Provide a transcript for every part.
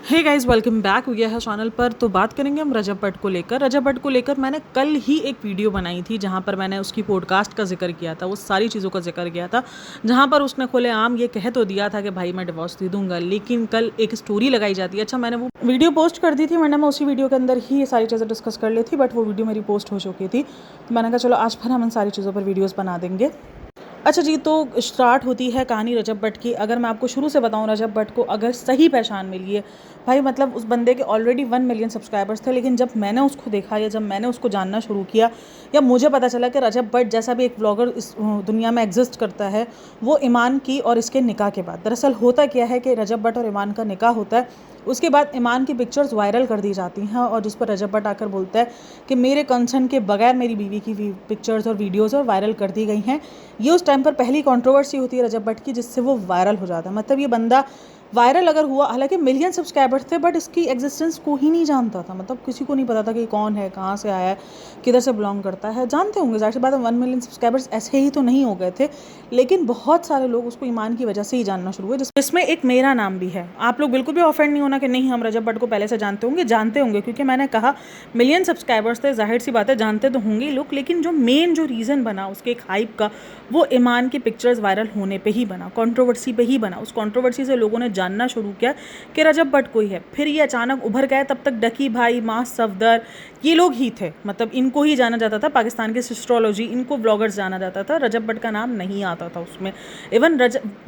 Hey guys, welcome back हो गया है चैनल पर। तो बात करेंगे हम रजब भट्ट को लेकर। रजब भट्ट को लेकर मैंने कल ही एक वीडियो बनाई थी जहां पर मैंने उसकी पॉडकास्ट का जिक्र किया था, वो सारी चीज़ों का जिक्र किया था, जहां पर उसने खुलेआम ये कह तो दिया था कि भाई मैं डिवोर्स दे दूंगा, लेकिन कल एक स्टोरी लगाई जाती है। अच्छा, मैंने वो वीडियो पोस्ट कर दी थी, मैं उसी वीडियो के अंदर ही ये सारी चीज़ें डिस्कस कर ली थी, बट वो वीडियो मेरी पोस्ट हो चुकी थी। तो मैंने कहा चलो आज फिर हम इन सारी चीज़ों पर वीडियोज़ बना देंगे। अच्छा जी, तो स्टार्ट होती है कहानी रजब भट्ट की। अगर मैं आपको शुरू से बताऊं, रजब भट्ट को अगर सही पहचान मिली है भाई, मतलब उस बंदे के ऑलरेडी 1 मिलियन सब्सक्राइबर्स थे, लेकिन जब मैंने उसको देखा या जब मैंने उसको जानना शुरू किया या मुझे पता चला कि रजब भट्ट जैसा भी एक व्लॉगर इस दुनिया में एग्जिस्ट करता है, वो ईमान की और इसके निकाह के बाद। दरअसल होता क्या है कि रजब भट्ट और ईमान का निकाह होता है, उसके बाद ईमान की पिक्चर्स वायरल कर दी जाती हैं और जिस पर रजब भट्ट आकर बोलता है कि मेरे कंसर्न के बगैर मेरी बीवी की पिक्चर्स और वीडियोज़ और वायरल कर दी गई हैं। ये उस टाइम पर पहली कंट्रोवर्सी होती है रजब भट्ट की, जिससे वो वायरल हो जाता है। मतलब ये बंदा वायरल अगर हुआ, हालांकि मिलियन सब्सक्राइबर्स थे, बट इसकी एग्जिस्टेंस को ही नहीं जानता था। मतलब किसी को नहीं पता था कि कौन है, कहाँ से आया है, किधर से बिलोंग करता है। जानते होंगे, जाहिर सी बात है 1 मिलियन सब्सक्राइबर्स ऐसे ही तो नहीं हो गए थे, लेकिन बहुत सारे लोग उसको ईमान की वजह से ही जानना शुरू हुए, जिसमें एक मेरा नाम भी है। आप लोग बिल्कुल भी ऑफेंड नहीं होना कि नहीं हम रजब भट्ट को पहले से जानते होंगे, क्योंकि मैंने कहा मिलियन सब्सक्राइबर्स थे, जाहिर सी बात है जानते तो होंगे लोग, लेकिन जो मेन जो रीज़न बना उसके एक हाइप का, वो ईमान की पिक्चर्स वायरल होने पे ही बना, कंट्रोवर्सी पे ही बना। उस कंट्रोवर्सी से लोगों ने जानना शुरू किया कि रजब भट्ट कोई है। फिर ये अचानक उभर गए। तब तक डकी भाई, मास सफदर, ये लोग ही थे, मतलब इनको ही जाना जाता था, पाकिस्तान के एस्ट्रोलॉजी, इनको व्लॉगर्स जाना जाता था। रजब भट्ट का नाम नहीं आता था उसमें, इवन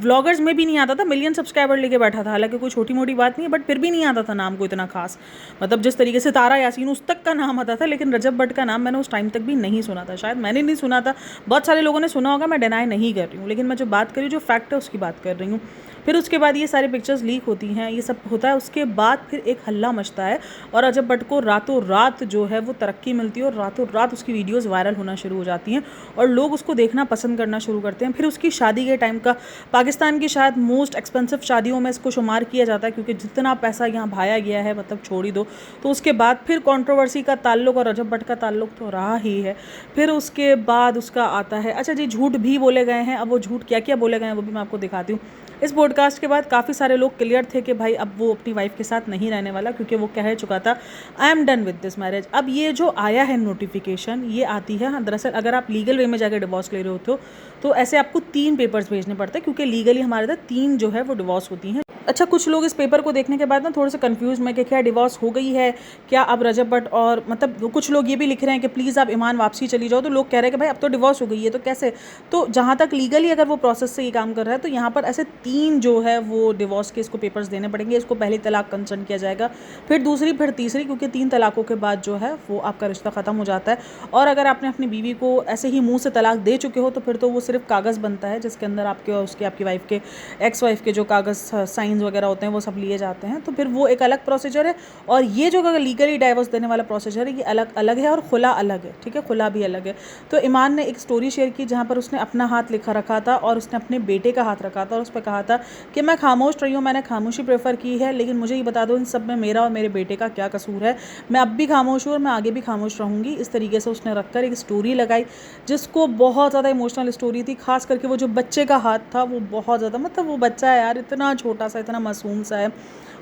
व्लॉगर्स में भी नहीं आता था। मिलियन सब्सक्राइबर लेके बैठा था, हालांकि कोई छोटी मोटी बात नहीं है, बट फिर भी नहीं आता था नाम को इतना खास। मतलब जिस तरीके से तारा यासीन उस तक का नाम आता था, लेकिन रजब भट्ट का नाम मैंने उस टाइम तक भी नहीं सुना था। शायद मैंने नहीं सुना था, बहुत सारे लोगों ने सुना होगा, मैं डिनाई नहीं कर रही हूँ, लेकिन मैं जो बात कर रही हूँ, जो फैक्ट है उसकी बात कर रही हूँ। फिर उसके बाद ये सारी पिक्चर्स लीक होती हैं, ये सब होता है। उसके बाद फिर एक हल्ला मचता है और रजब भट्ट को रातों रात जो है वो तरक्की मिलती है और रातों रात उसकी वीडियोस वायरल होना शुरू हो जाती हैं और लोग उसको देखना पसंद करना शुरू करते हैं। फिर उसकी शादी के टाइम का पाकिस्तान की शायद मोस्ट एक्सपेंसिव शादियों में इसको शुमार किया जाता है, क्योंकि जितना पैसा यहाँ भाया गया है, मतलब छोड़ ही दो। तो उसके बाद फिर कंट्रोवर्सी का ताल्लुक और रजब भट्ट का ताल्लुक तो रहा ही है। फिर उसके बाद उसका आता है, अच्छा जी, झूठ भी बोले गए हैं। अब वो झूठ क्या क्या बोले गए हैं वो भी मैं आपको दिखाती हूँ। इस पॉडकास्ट के बाद काफ़ी सारे लोग क्लियर थे कि भाई अब वो अपनी वाइफ के साथ नहीं रहने वाला, क्योंकि वो कह चुका था I am done with this marriage. अब ये जो आया है नोटिफिकेशन, ये आती है, हाँ दरअसल अगर आप लीगल वे में जाकर डिवोर्स ले रहे होते हो तो ऐसे आपको 3 पेपर्स भेजने पड़ते हैं, क्योंकि लीगली हमारे इधर 3 जो है वो डिवोर्स होती हैं। अच्छा, कुछ लोग इस पेपर को देखने के बाद ना थोड़े से कंफ्यूज में कि क्या डिवोर्स हो गई है, क्या अब रजब भट्ट और मतलब कुछ लोग ये भी लिख रहे हैं कि प्लीज़ आप ईमान वापसी चली जाओ। तो लोग कह रहे हैं कि भाई अब तो डिवोर्स हो गई है तो कैसे। तो जहाँ तक लीगली अगर वो प्रोसेस से ये काम कर रहा है, तो यहाँ पर ऐसे 3 जो है वो डिवोर्स के इसको पेपर्स देने पड़ेंगे। इसको पहली तलाक कंसर्न किया जाएगा, फिर दूसरी, फिर तीसरी, क्योंकि 3 तलाकों के बाद जो है वो आपका रिश्ता ख़त्म हो जाता है। और अगर आपने अपनी बीवी को ऐसे ही मुँह से तलाक दे चुके हो तो फिर तो वो सिर्फ कागज़ बनता है, जिसके अंदर आपके और उसकी आपकी वाइफ के, एक्स वाइफ के जो कागज़ साइंस वगैरह होते हैं वो सब लिए जाते हैं। तो फिर वो एक अलग प्रोसीजर है। और ये जो लीगली डाइवोर्स देने वाला प्रोसीजर है, ये अलग अलग है और खुला अलग है, ठीक है, खुला भी अलग है। तो ईमान ने एक स्टोरी शेयर की जहाँ पर उसने अपना हाथ लिखा रखा था और उसने अपने बेटे का हाथ रखा था और उस पर कहा था कि मैं खामोश रही हूँ, मैंने खामोशी प्रेफर की है, लेकिन मुझे ये बता दो इन सब में मेरा और मेरे बेटे का क्या कसूर है। मैं अब भी खामोश हूँ और मैं आगे भी खामोश रहूँगी। इस तरीके से उसने रखकर एक स्टोरी लगाई, जिसको बहुत ज़्यादा इमोशनल स्टोरी थी। खास करके वो जो बच्चे का हाथ था वो बहुत ज़्यादा, मतलब वो बच्चा है यार, इतना छोटा सा, इतना मासूम सा है,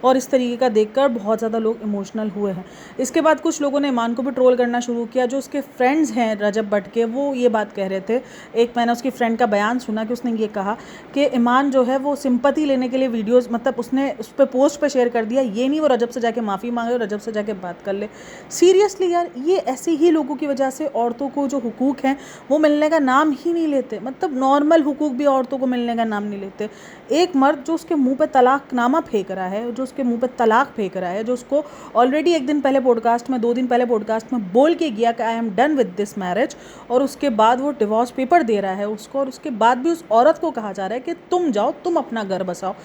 और इस तरीके का देखकर बहुत ज़्यादा लोग इमोशनल हुए हैं। इसके बाद कुछ लोगों ने ईमान को भी ट्रोल करना शुरू किया। जो उसके फ्रेंड्स हैं रजब भट्ट के, वो ये बात कह रहे थे, एक मैंने उसकी फ्रेंड का बयान सुना कि उसने ये कहा कि ईमान जो है वो सिंपैथी लेने के लिए वीडियोस, मतलब उसने उस पर पोस्ट पे शेयर कर दिया, ये नहीं वो रजब से जाके माफ़ी मांगे और रजब से जाके बात कर ले। सीरियसली यार, ये ऐसे ही लोगों की वजह से औरतों को जो हुकूक हैं वो मिलने का नाम ही नहीं लेते। मतलब नॉर्मल हुकूक भी औरतों को मिलने का नाम नहीं लेते। एक मर्द जो उसके मुंह पे तलाकनामा फेंक रहा है, जो उसके मुंह पे तलाक फेंक रहा है, जो उसको ऑलरेडी 1 दिन पहले पॉडकास्ट में, 2 दिन पहले पॉडकास्ट में बोल के गया कि I am done with this marriage, और उसके बाद वो डिवोर्स पेपर दे रहा है उसको, और उसके बाद भी उस औरत को कहा जा रहा है कि तुम जाओ, तुम अपना घर बसाओ।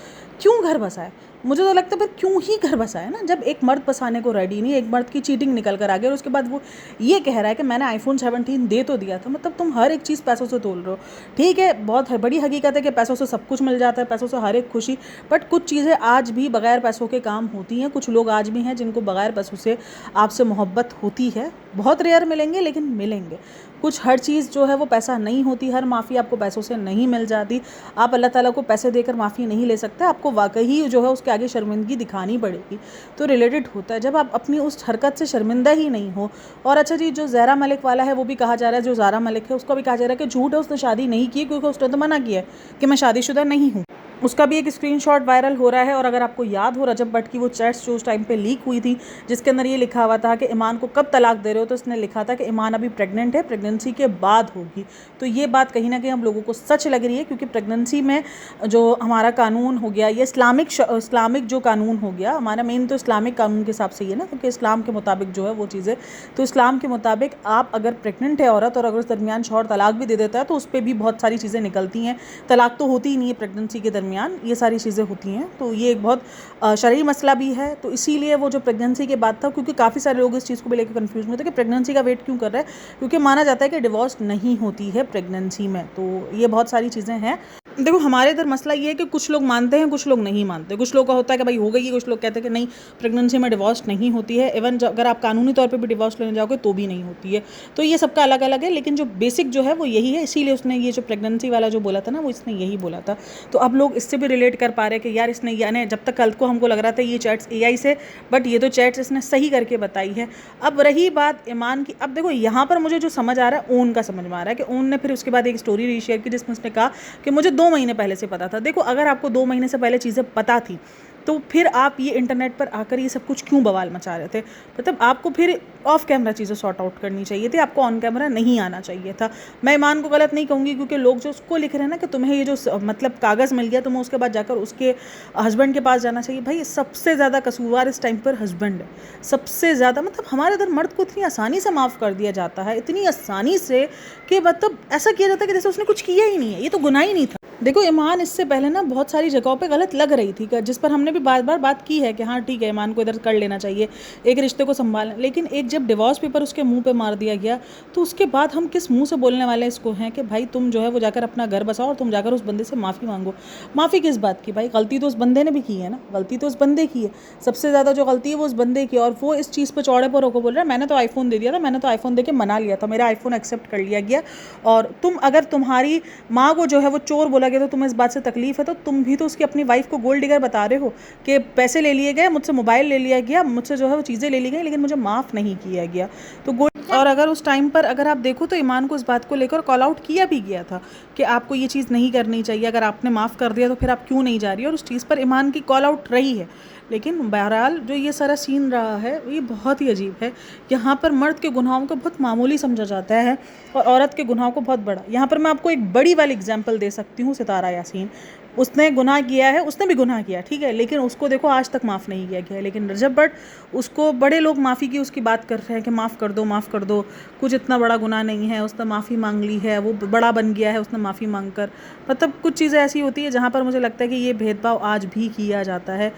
क्यों घर बसाए? मुझे तो लगता है फिर क्यों ही घर बसाए ना, जब एक मर्द बसाने को रेडी नहीं, एक मर्द की चीटिंग निकल कर आ गई और उसके बाद वो ये कह रहा है कि मैंने आईफोन 17 दे तो दिया था। मतलब तुम हर एक चीज़ पैसों से तोल रहे हो। ठीक है, बहुत बड़ी हकीकत है कि पैसों से सब कुछ मिल जाता है, पैसों से हर एक खुशी, बट कुछ चीज़ें आज भी बगैर पैसों के काम होती हैं। कुछ लोग आज भी हैं जिनको बगैर पैसों से आपसे मोहब्बत होती है। बहुत रेयर मिलेंगे, लेकिन मिलेंगे। कुछ हर चीज़ जो है वो पैसा नहीं होती, हर माफ़ी आपको पैसों से नहीं मिल जाती। आप अल्लाह ताला को पैसे देकर माफ़ी नहीं ले सकते, आपको वाकई जो है उसके आगे शर्मिंदगी दिखानी पड़ेगी। तो रिलेटेड होता है जब आप अपनी उस हरकत से शर्मिंदा ही नहीं हो। और अच्छा जी, जो ज़ारा मलिक वाला है वो भी कहा जा रहा है, जो ज़ारा मलिक है उसको भी कहा जा रहा है कि झूठ है, उसने शादी नहीं की, क्योंकि उसने तो मना किया है कि मैं शादीशुदा नहीं हूँ। उसका भी एक स्क्रीनशॉट वायरल हो रहा है। और अगर आपको याद हो रजब भट्ट की वो चैट्स जो उस टाइम पे लीक हुई थी, जिसके अंदर ये लिखा हुआ था कि ईमान को कब तलाक दे रहे हो, तो उसने लिखा था कि ईमान अभी प्रेग्नेंट है, प्रेगनेंसी के बाद होगी। तो ये बात कहीं ना कहीं हम लोगों को सच लग रही है, क्योंकि प्रेगनेंसी में जो हमारा कानून हो गया, ये इस्लामिक जो कानून हो गया हमारा, मेन तो इस्लामिक कानून के हिसाब से ही है ना, क्योंकि इस्लाम के मुताबिक जो है वो चीज़ें, तो इस्लाम के मुताबिक आप अगर प्रेग्नेंट है औरत और अगर उस दरमियान शौहर तलाक भी दे देता है तो उस पर भी बहुत सारी चीज़ें निकलती हैं। तलाक तो होती ही नहीं है प्रेगनेंसी के दरमियान, ये सारी चीज़ें होती हैं। तो ये एक बहुत शरई मसला भी है। तो इसीलिए वो जो प्रेगनेंसी के बाद था, क्योंकि काफ़ी सारे लोग इस चीज़ को भी लेकर कन्फ्यूज में थे कि प्रेगनेंसी का वेट क्यों कर रहा है, क्योंकि माना जाता है कि डिवोर्स नहीं होती है प्रेगनेंसी में। तो ये बहुत सारी चीज़ें हैं। देखो हमारे इधर मसला ये है कि कुछ लोग मानते हैं, कुछ लोग नहीं मानते। कुछ लोगों का होता है कि भाई हो गई, कुछ लोग कहते हैं कि नहीं, प्रेगनेंसी में डिवोर्स नहीं होती है। इवन अगर आप कानूनी तौर पे भी डिवोर्स लेने जाओगे तो भी नहीं होती है। तो ये सबका अलग अलग है, लेकिन जो बेसिक जो है वो यही है। इसीलिए उसने ये जो प्रेगनेंसी वाला जो बोला था ना, वो इसने यही बोला था। तो अब लोग इससे भी रिलेट कर पा रहे हैं कि यार इसने, यानी जब तक कल को हमको लग रहा था ये चैट्स AI से, बट ये तो चैट्स इसने सही करके बताई है। अब रही बात ईमान की, अब देखो यहाँ पर मुझे जो समझ आ रहा है, ओन का समझ में आ रहा है कि ओन ने फिर उसके बाद एक स्टोरी रीशेयर की जिसमें उसने कहा कि मुझे 2 महीने पहले से पता था। देखो अगर आपको 2 महीने से पहले चीज़ें पता थी तो फिर आप ये इंटरनेट पर आकर ये सब कुछ क्यों बवाल मचा रहे थे? मतलब आपको फिर ऑफ कैमरा चीज़ें सॉर्ट आउट करनी चाहिए थी, आपको ऑन कैमरा नहीं आना चाहिए था। मैं ईमान को गलत नहीं कहूँगी, क्योंकि लोग जो उसको लिख रहे हैं ना कि तुम्हें ये जो मतलब कागज़ मिल गया, तुम्हें उसके बाद जाकर उसके हस्बैंड के पास जाना चाहिए। भाई सबसे ज़्यादा कसूरवार इस टाइम पर हस्बैंड है, सबसे ज़्यादा। मतलब हमारे इधर मर्द को इतनी आसानी से माफ़ कर दिया जाता है, इतनी आसानी से, कि मतलब ऐसा किया जाता है कि जैसे उसने कुछ किया ही नहीं है, ये तो गुनाह ही नहीं था। देखो ईमान इससे पहले ना बहुत सारी जगहों पे गलत लग रही थी, जिस पर हमने भी बार बार बात की है कि हाँ ठीक है, ईमान को इधर कर लेना चाहिए, एक रिश्ते को संभालना। लेकिन एक जब डिवोर्स पेपर उसके मुंह पे मार दिया गया, तो उसके बाद हम किस मुंह से बोलने वाले इसको हैं कि भाई तुम जो है वो जाकर अपना घर बसाओ और तुम जाकर उस बंदे से माफ़ी मांगो। माफ़ी किस बात की? भाई गलती तो उस बंदे ने भी की है ना, गलती तो उस बंदे की है। सबसे ज़्यादा जो गलती है वो उस बंदे की, और वो इस चीज़ पर चौड़े पर होकर बोल रहा है मैंने तो आईफोन दे दिया था, मैंने तो आईफोन दे के मना लिया था, मेरा आईफोन एक्सेप्ट कर लिया गया। और तुम, अगर तुम्हारी माँ को जो है वो चोर बोला गया तो तुम्हें इस बात से तकलीफ है, तो तुम भी तो उसकी अपनी वाइफ को गोल्ड डिगर बता रहे हो कि पैसे ले लिए गए, मुझसे मोबाइल ले लिया गया, मुझसे जो है वो चीज़ें ले ली गई, लेकिन मुझे माफ़ नहीं किया गया। तो गोल्ड, और अगर उस टाइम पर अगर आप देखो तो ईमान को इस बात को लेकर कॉल आउट किया भी गया था कि आपको ये चीज़ नहीं करनी चाहिए, अगर आपने माफ़ कर दिया तो फिर आप क्यों नहीं जा रही, और उस चीज़ पर ईमान की कॉल आउट रही है। लेकिन बहरहाल जो ये सारा सीन रहा है ये बहुत ही अजीब है। यहाँ पर मर्द के गुनाहों को बहुत मामूली समझा जाता है और औरत के गुनाहों को बहुत बड़ा। यहाँ पर मैं आपको एक बड़ी वाली एग्जांपल दे सकती हूँ, सितारा यासीन। उसने गुनाह किया है, उसने भी गुनाह किया, ठीक है, लेकिन उसको देखो आज तक माफ़ नहीं किया गया है। लेकिन रजब भट्ट, उसको बड़े लोग माफ़ी की उसकी बात कर रहे हैं कि माफ़ कर दो, माफ़ कर दो, कुछ इतना बड़ा गुनाह नहीं है, उसने माफ़ी मांग ली है, वो बड़ा बन गया है उसने माफ़ी मांग कर। मतलब कुछ चीज़ें ऐसी होती है जहाँ पर मुझे लगता है कि ये भेदभाव आज भी किया जाता है।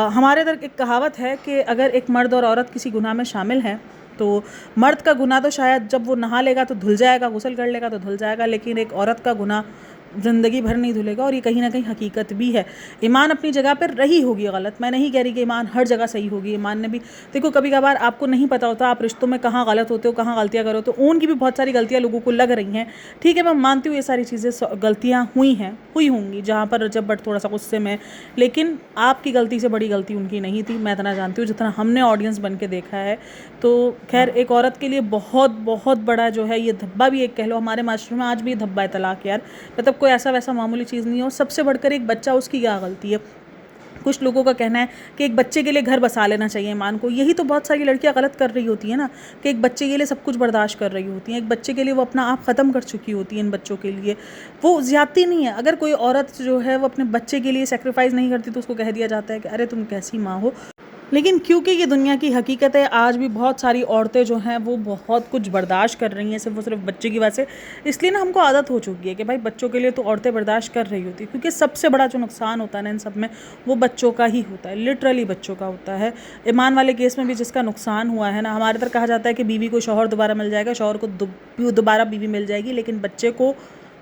हमारे इधर एक कहावत है कि अगर एक मर्द और औरत किसी गुनाह में शामिल हैं तो मर्द का गुनाह तो शायद जब वो नहा लेगा तो धुल जाएगा, गुस्ल कर लेगा तो धुल जाएगा, लेकिन एक औरत का गुनाह ज़िंदगी भर नहीं धुलेगा। और ये कहीं ना कहीं हकीकत भी है। ईमान अपनी जगह पर रही होगी गलत, मैं नहीं कह रही कि ईमान हर जगह सही होगी। ईमान ने भी, देखो कभी कभार आपको नहीं पता होता आप रिश्तों में कहाँ गलत होते हो, कहाँ गलतियाँ करो, तो उनकी भी बहुत सारी गलतियाँ लोगों को लग रही हैं। ठीक है, मैं मानती हूँ ये सारी चीज़ें गलतियाँ हुई होंगी जहाँ पर रजब भट्ट थोड़ा सा गुस्से में, लेकिन आपकी गलती से बड़ी गलती उनकी नहीं थी, मैं इतना जानती हूँ जितना हमने ऑडियंस बन के देखा है। तो खैर एक औरत के लिए बहुत बहुत बड़ा जो है ये धब्बा भी एक कह लो, हमारे मास्टर में आज भी धब्बा है तलाक यार। मतलब कोई ऐसा वैसा मामूली चीज़ नहीं है। और सबसे बढ़कर एक बच्चा, उसकी क्या गलती है? कुछ लोगों का कहना है कि एक बच्चे के लिए घर बसा लेना चाहिए ईमान को। यही तो बहुत सारी लड़कियां गलत कर रही होती है ना, कि एक बच्चे के लिए सब कुछ बर्दाश्त कर रही होती हैं, एक बच्चे के लिए वो अपना आप ख़त्म कर चुकी होती है इन बच्चों के लिए। वो ज़्यादती नहीं है। अगर कोई औरत जो है वो अपने बच्चे के लिए सेक्रीफाइस नहीं करती तो उसको कह दिया जाता है कि अरे तुम कैसी माँ हो। लेकिन क्योंकि ये दुनिया की हकीकत है, आज भी बहुत सारी औरतें जो हैं वो बहुत कुछ बर्दाश्त कर रही हैं सिर्फ और सिर्फ बच्चे की वजह से। इसलिए ना हमको आदत हो चुकी है कि भाई बच्चों के लिए तो औरतें बर्दाश्त कर रही होती है, क्योंकि सबसे बड़ा जो नुकसान होता है ना इन सब में, वो बच्चों का ही होता है, लिटरली बच्चों का होता है। ईमान वाले केस में भी जिसका नुकसान हुआ है ना, हमारे इधर कहा जाता है कि बीवी को शौहर दोबारा मिल जाएगा, शौहर को दोबारा बीवी मिल जाएगी, लेकिन बच्चे को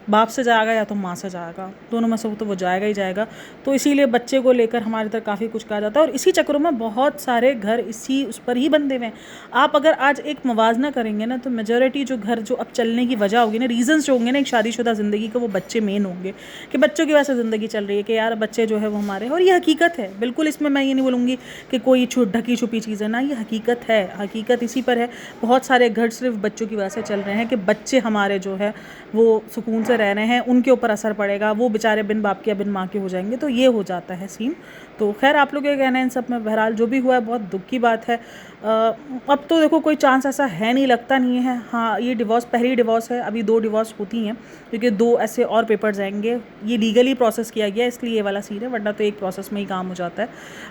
बाप से जाएगा या तो माँ से जाएगा, दोनों में से तो वो जाएगा ही जाएगा। तो इसीलिए बच्चे को लेकर हमारे इधर काफ़ी कुछ कहा जाता है और इसी चक्करों में बहुत सारे घर इसी उस पर ही बंधे हुए हैं। आप अगर आज एक मुवाजना करेंगे ना, तो मेजॉरिटी जो घर जो अब चलने की वजह होगी ना, रीजंस जो होंगे ना एक शादीशुदा ज़िंदगी का, वो बच्चे मेन होंगे कि बच्चों की वजह से ज़िंदगी चल रही है, कि यार बच्चे जो है वो हमारे, और ये हकीकत है बिल्कुल। इसमें मैं ये नहीं बोलूँगी कि कोई ढकी छुपी चीज़ है ना, ये हकीकत है, हकीकत इसी पर है। बहुत सारे घर सिर्फ बच्चों की वजह से चल रहे हैं कि बच्चे हमारे जो है वो सुकून से रह रहे हैं, उनके ऊपर असर पड़ेगा, वो बेचारे बिन बाप के या बिन माँ के हो जाएंगे, तो ये हो जाता है सीन। तो खैर आप लोग क्या कहना है इन सब में? बहरहाल जो भी हुआ है बहुत दुख की बात है। अब तो देखो कोई चांस ऐसा है नहीं, लगता नहीं है। हाँ, ये डिवोर्स पहली डिवोर्स है, अभी 2 डिवोर्स होती हैं क्योंकि 2 ऐसे और पेपर्स आएंगे। ये लीगली प्रोसेस किया गया इसलिए ये वाला सीन है, वरना तो एक प्रोसेस में ही काम हो जाता है।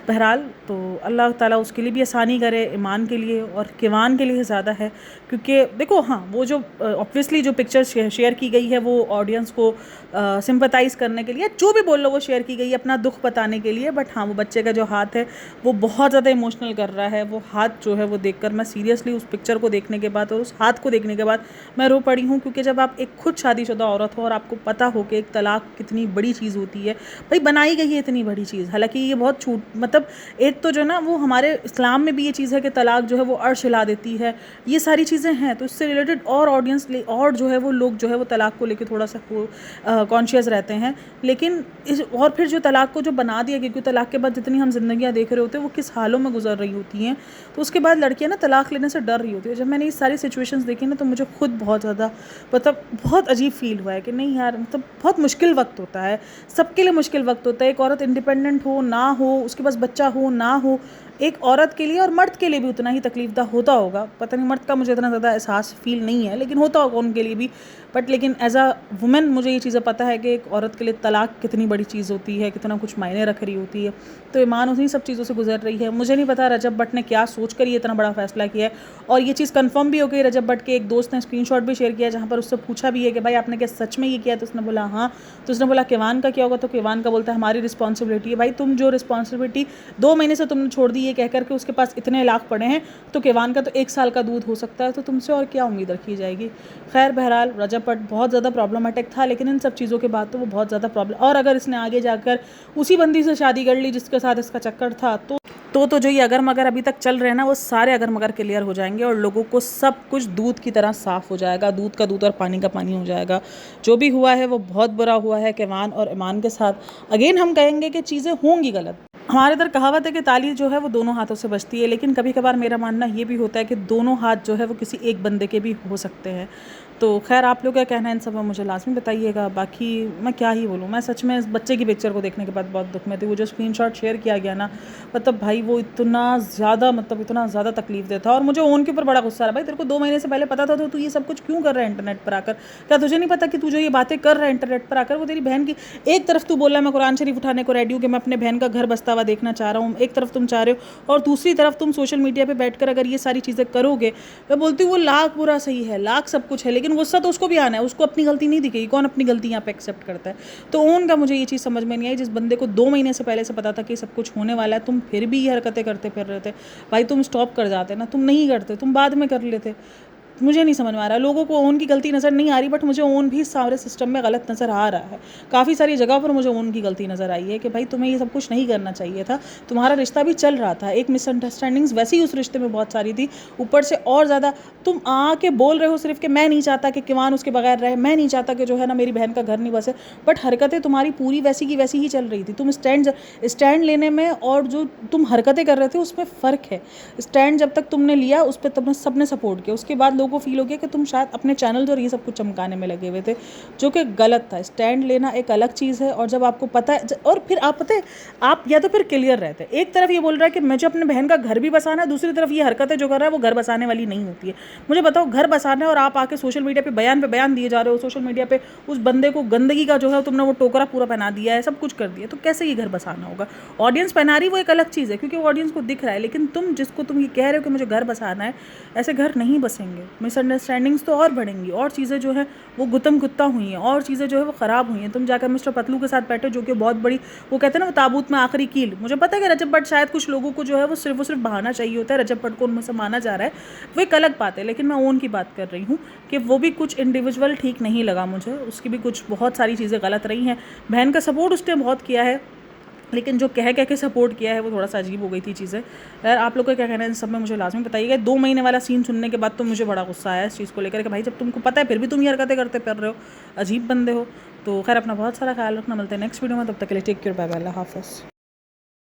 बहरहाल तो अल्लाह ताला उसके लिए भी आसानी करे, ईमान के लिए और किवान के लिए ज़्यादा है। क्योंकि देखो हाँ, वो जो ऑब्वियसली जो पिक्चर शेयर की गई है वो ऑडियंस को सिंपथाइज़ करने के लिए, जो भी बोल लो वो शेयर की गई है अपना दुख बताने के लिए। बट हाँ, वो बच्चे का जो हाथ है वो बहुत ज़्यादा इमोशनल कर रहा है। वो हाथ जो है वो देखकर मैं सीरियसली उस पिक्चर को देखने के बाद और उस हाथ को देखने के बाद मैं रो पड़ी हूँ। क्योंकि जब आप एक खुद शादीशुदा औरत हो और आपको पता हो कि एक तलाक कितनी बड़ी चीज़ होती है, भाई बनाई गई है इतनी बड़ी चीज़, हालांकि ये बहुत छूट, मतलब एक तो जो ना वो हमारे इस्लाम में भी ये चीज़ है कि तलाक जो है वो अर्श हिला देती है, ये सारी चीज़ें हैं। तो इससे रिलेटेड और ऑडियंस और जो है वो लोग जो है वो तलाक को लेकर थोड़ा सा कॉन्शियस रहते हैं। लेकिन और फिर जो तलाक को जो बना दिया, क्योंकि तलाक के बाद जितनी हम जिंदगियां देख रहे होते हैं वो किस हालों में गुजर रही होती हैं, तो उसके बाद लड़कियां ना तलाक लेने से डर रही होती है। जब मैंने ये सारी सिचुएशंस देखी ना, तो मुझे खुद बहुत ज़्यादा मतलब बहुत अजीब फील हुआ है कि नहीं यार, मतलब बहुत मुश्किल वक्त होता है, सबके लिए मुश्किल वक्त होता है। एक औरत इंडिपेंडेंट हो ना हो, उसके पास बच्चा हो ना हो, एक औरत के लिए और मर्द के लिए भी उतना ही तकलीफदा होता होगा। पता नहीं, मर्द का मुझे इतना ज़्यादा एहसास फील नहीं है, लेकिन होता होगा उनके लिए भी। बट लेकिन एज अ वुमेन मुझे ये चीज़ें पता है कि एक औरत के लिए तलाक कितनी बड़ी चीज़ होती है, कितना कुछ मायने रख रही होती है। तो ईमान उन्हीं सब चीज़ों से गुजर रही है। मुझे नहीं पता रजब भट्ट ने क्या सोच कर ये इतना बड़ा फैसला किया है। और ये चीज़ कंफर्म भी हो गई, रजब भट्ट के एक दोस्त ने स्क्रीनशॉट भी शेयर किया जहाँ पर उससे पूछा भी है कि भाई आपने क्या सच में ये किया? तो उसने बोला हाँ। तो उसने बोला किवान का क्या होगा? तो किवान का बोलता है हमारी रिस्पॉन्सिबिलिटी है। भाई तुम जो रिस्पॉन्सिबिलिटी 2 महीने से तुमने छोड़ दी, ये कह करके उसके पास इतने लाख पड़े हैं, तो किवान का तो 1 साल का दूध हो सकता है, तो तुमसे और क्या उम्मीद रखी जाएगी? खैर बहरहाल रजब भट्ट बहुत ज़्यादा प्रॉब्लमेटिक था, लेकिन इन सब चीज़ों के बाद तो वो बहुत ज़्यादा प्रॉब्लम, और अगर इसने आगे जाकर उसी बंदी से शादी कर ली जिसके साथ इसका चक्कर था, तो जो ये अगर मगर अभी तक चल रहे हैं ना, वो सारे अगर मगर क्लियर हो जाएंगे और लोगों को सब कुछ दूध की तरह साफ़ हो जाएगा, दूध का दूध और पानी का पानी हो जाएगा। जो भी हुआ है वो बहुत बुरा हुआ है किवान और ईमान के साथ। अगेन हम कहेंगे कि चीज़ें होंगी गलत। हमारे इधर कहावत है कि ताली जो है वो दोनों हाथों से बजती है, लेकिन कभी कभार मेरा मानना ये भी होता है कि दोनों हाथ जो है वो किसी एक बंदे के भी हो सकते हैं। तो खैर आप लोग क्या कहना है इन सब में मुझे लाजमी बताइएगा। बाकी मैं क्या ही बोलूँ, मैं सच में इस बच्चे की पिक्चर को देखने के बाद बहुत दुख में थी। वो जो स्क्रीनशॉट शेयर किया गया ना, मतलब भाई वो इतना ज़्यादा तकलीफ देता था। और मुझे ओन के ऊपर बड़ा गुस्सा रहा, भाई तेरे को 2 महीने से पहले पता था तो तू ये सब कुछ क्यों कर रहा है इंटरनेट पर आकर? क्या तुझे नहीं पता कि तू जो ये बातें कर रहा है इंटरनेट पर आकर, वो तेरी बहन की, एक तरफ तू बोल रहा है मैं कुरान शरीफ उठाने को रेडी हूँ कि मैं अपने बहन का घर बसता हुआ देखना चाह रहा हूँ, एक तरफ तुम चाह रहे हो, और दूसरी तरफ तुम सोशल मीडिया पर बैठकर अगर ये सारी चीज़ें करोगे, मैं बोलती हूँ वो लाख बुरा सही है, लाख सब कुछ है, लेकिन गुस्सा तो उसको भी आना है, उसको अपनी गलती नहीं दिखेगी। कौन अपनी गलती यहाँ पे एक्सेप्ट करता है? तो ओन का मुझे ये चीज़ समझ में नहीं आई। जिस बंदे को 2 महीने से पहले से पता था कि सब कुछ होने वाला है, तुम फिर भी ये हरकतें करते फिर रहे थे, भाई तुम स्टॉप कर जाते ना, तुम नहीं करते, तुम बाद में कर लेते। मुझे नहीं समझ में आ रहा, लोगों को ओन की गलती नज़र नहीं आ रही, बट मुझे ओन भी सारे सिस्टम में गलत नज़र आ रहा है। काफ़ी सारी जगह पर मुझे ओन की गलती नज़र आई है कि भाई तुम्हें ये सब कुछ नहीं करना चाहिए था, तुम्हारा रिश्ता भी चल रहा था, एक मिसअंडरस्टैंडिंग्स वैसे ही उस रिश्ते में बहुत सारी थी, ऊपर से और ज़्यादा तुम आके बोल रहे हो सिर्फ कि मैं नहीं चाहता कि किवान उसके बगैर रहे, मैं नहीं चाहता कि जो है ना मेरी बहन का घर नहीं बसे, बट हरकतें तुम्हारी पूरी वैसी की वैसी ही चल रही थी। तुम स्टैंड लेने में और जो तुम हरकतें कर रहे थे उसमें फ़र्क है। स्टैंड जब तक तुमने लिया उस पर तुमने सबने सपोर्ट किया, उसके बाद लोगों को फील हो गया कि तुम शायद अपने चैनल और ये सब कुछ चमकाने में लगे हुए थे, जो कि गलत था। स्टैंड लेना एक अलग चीज़ है, और जब आपको पता है, और फिर आप पता है आप या तो फिर क्लियर रहते, एक तरफ ये बोल रहा है कि मुझे अपने बहन का घर भी बसाना है, दूसरी तरफ ये हरकतें जो कर रहा है वो घर बसाने वाली नहीं होती है। मुझे बताओ, घर बसाना है और आप आके सोशल मीडिया पे बयान दिए जा रहे हो, सोशल मीडिया पे उस बंदे को गंदगी का जो है तुमने वो टोकरा पूरा पहना दिया है, सब कुछ कर दिया, तो कैसे ये घर बसाना होगा? ऑडियंस पहना रही वो एक अलग चीज़ है, क्योंकि ऑडियंस को दिख रहा है, लेकिन तुम जिसको तुम ये कह रहे हो कि मुझे घर बसाना है, ऐसे घर नहीं बसेंगे। मिसअंडरस्टैंडिंग्स तो और बढ़ेंगी, और चीज़ें जो है वो गुत्तम गुत्ता हुई हैं, और चीज़ें जो है वो ख़राब हुई हैं। तुम जाकर मिस्टर पतलू के साथ बैठे, जो कि बहुत बड़ी, वो कहते हैं ना वो ताबूत में आखिरी कील। मुझे पता है कि रजब भट्ट शायद कुछ लोगों को जो है वो सिर्फ बहाना चाहिए होता है, रजब भट्ट को उनमें से माना जा रहा है, वो एक अलग बात है, लेकिन मैं ओन की बात कर रही हूँ कि वो भी कुछ इंडिविजुअल ठीक नहीं लगा मुझे, उसकी भी कुछ बहुत सारी चीज़ें गलत रही हैं। बहन का सपोर्ट उसने बहुत किया है, लेकिन जो कह के सपोर्ट किया है वो थोड़ा सा अजीब हो गई थी चीज़ें। यार आप लोग का क्या कहना है इन सब में, मुझे लाजमी बताइएगा। 2 महीने वाला सीन सुनने के बाद तो मुझे बड़ा गुस्सा आया इस चीज़ को लेकर कि भाई जब तुमको पता है फिर भी तुम ये हरकतें करते फिर रहे हो, अजीब बंदे हो। तो खैर अपना बहुत सारा ख्याल रखना, मिलते हैं नेक्स्ट वीडियो में, तब तक के लिए टेक केयर, बाय बाय, अल्लाह हाफ़िज़।